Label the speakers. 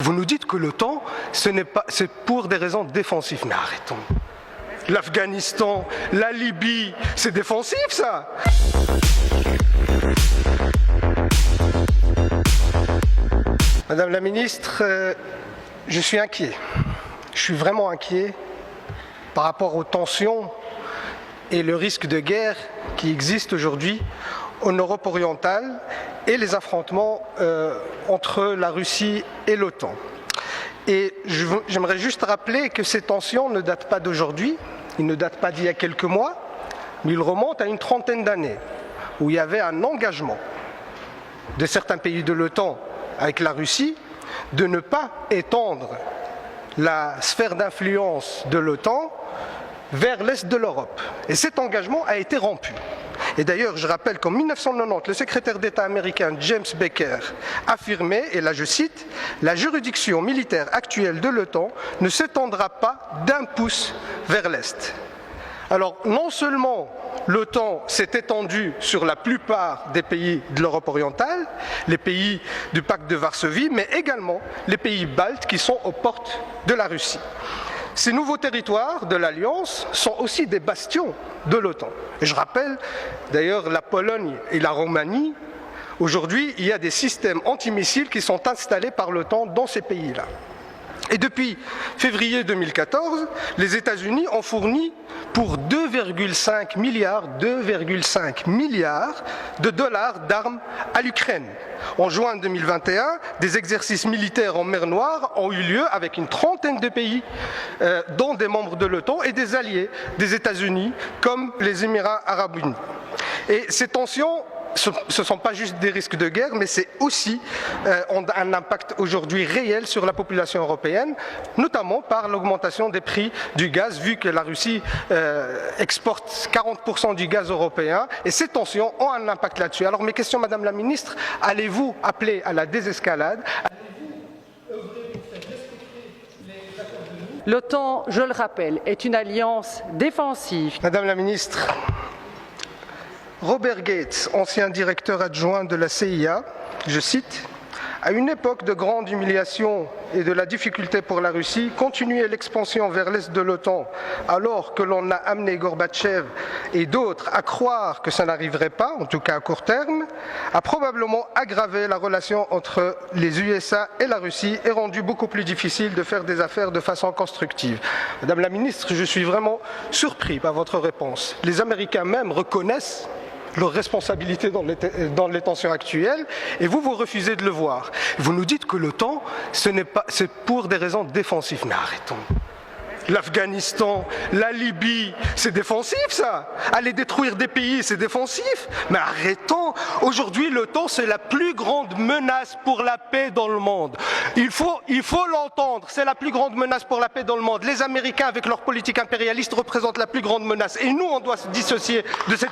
Speaker 1: Vous nous dites que l'OTAN, c'est pour des raisons défensives. Mais arrêtons. L'Afghanistan, la Libye, c'est défensif ça. Madame la ministre, je suis inquiet. Je suis vraiment inquiet par rapport aux tensions et le risque de guerre qui existe aujourd'hui en Europe orientale et les affrontements entre la Russie et l'OTAN. Et j'aimerais juste rappeler que ces tensions ne datent pas d'aujourd'hui, ils ne datent pas d'il y a quelques mois, mais ils remontent à une trentaine d'années, où il y avait un engagement de certains pays de l'OTAN avec la Russie de ne pas étendre la sphère d'influence de l'OTAN vers l'est de l'Europe. Et cet engagement a été rompu. Et d'ailleurs, je rappelle qu'en 1990, le secrétaire d'État américain James Baker affirmait, et là je cite, « La juridiction militaire actuelle de l'OTAN ne s'étendra pas d'un pouce vers l'Est ». Alors, non seulement l'OTAN s'est étendue sur la plupart des pays de l'Europe orientale, les pays du pacte de Varsovie, mais également les pays baltes qui sont aux portes de la Russie. Ces nouveaux territoires de l'Alliance sont aussi des bastions de l'OTAN. Et je rappelle d'ailleurs la Pologne et la Roumanie. Aujourd'hui, il y a des systèmes antimissiles qui sont installés par l'OTAN dans ces pays-là. Et depuis février 2014, les États-Unis ont fourni pour 2,5 milliards de dollars d'armes à l'Ukraine. En juin 2021, des exercices militaires en mer Noire ont eu lieu avec une trentaine de pays, dont des membres de l'OTAN et des alliés des États-Unis, comme les Émirats arabes unis. Et ces tensions, ce ne sont pas juste des risques de guerre, mais c'est aussi un impact aujourd'hui réel sur la population européenne, notamment par l'augmentation des prix du gaz, vu que la Russie exporte 40% du gaz européen, et ces tensions ont un impact là-dessus. Alors mes questions, Madame la Ministre, allez-vous appeler à la désescalade ?
Speaker 2: L'OTAN, je le rappelle, est une alliance défensive.
Speaker 1: Madame la Ministre, Robert Gates, ancien directeur adjoint de la CIA, je cite, « À une époque de grande humiliation et de la difficulté pour la Russie, continuer l'expansion vers l'est de l'OTAN alors que l'on a amené Gorbatchev et d'autres à croire que ça n'arriverait pas, en tout cas à court terme, a probablement aggravé la relation entre les USA et la Russie et rendu beaucoup plus difficile de faire des affaires de façon constructive. » Madame la Ministre, je suis vraiment surpris par votre réponse. Les Américains même reconnaissent leurs responsabilités dans les tensions actuelles, et vous refusez de le voir. Vous nous dites que l'OTAN, c'est pour des raisons défensives. Mais arrêtons. L'Afghanistan, la Libye, c'est défensif ça. Aller détruire des pays, c'est défensif. Mais arrêtons. Aujourd'hui, l'OTAN, c'est la plus grande menace pour la paix dans le monde. Il faut l'entendre. C'est la plus grande menace pour la paix dans le monde. Les Américains, avec leur politique impérialiste, représentent la plus grande menace. Et nous, on doit se dissocier de cette...